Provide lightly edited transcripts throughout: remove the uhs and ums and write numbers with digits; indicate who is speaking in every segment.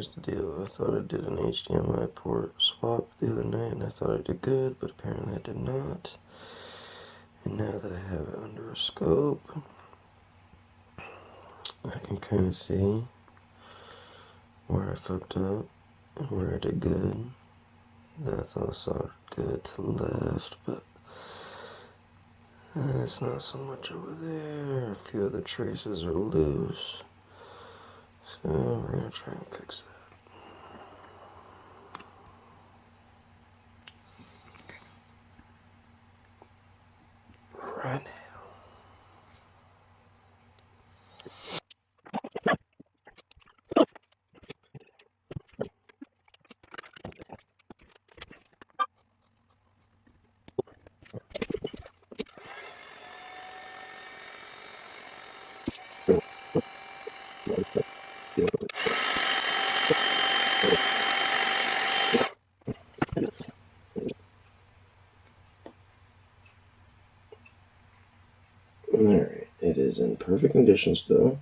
Speaker 1: here's the deal. I thought I did an HDMI port swap the other night, and I thought I did good, but apparently I did not. And now that I have it under a scope, I can kind of see where I fucked up and where I did good. That's all soldered good to the left, but it's not so much over there. A few of the traces are loose. So we're going to try and fix that right now. Alright, it is in perfect condition still.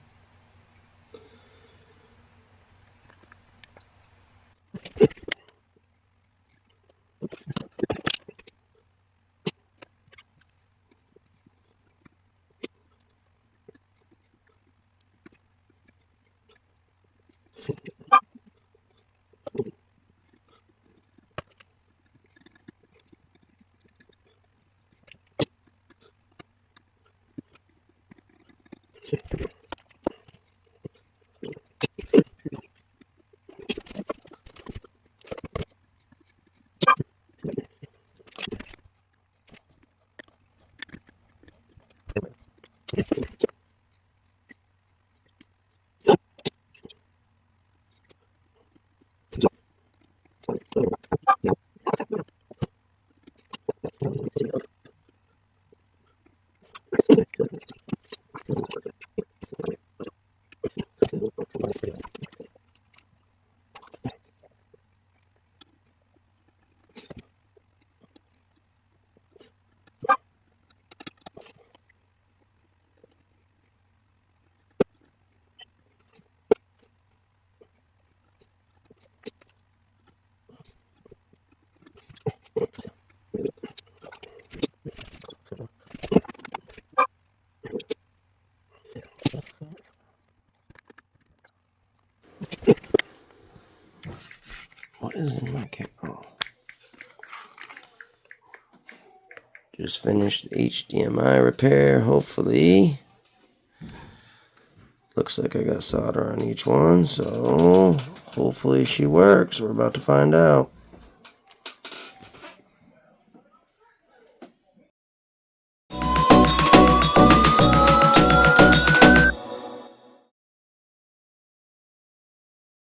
Speaker 1: What is in my camera? Oh. Just finished HDMI repair, hopefully. Looks like I got solder on each one, so hopefully she works. We're about to find out.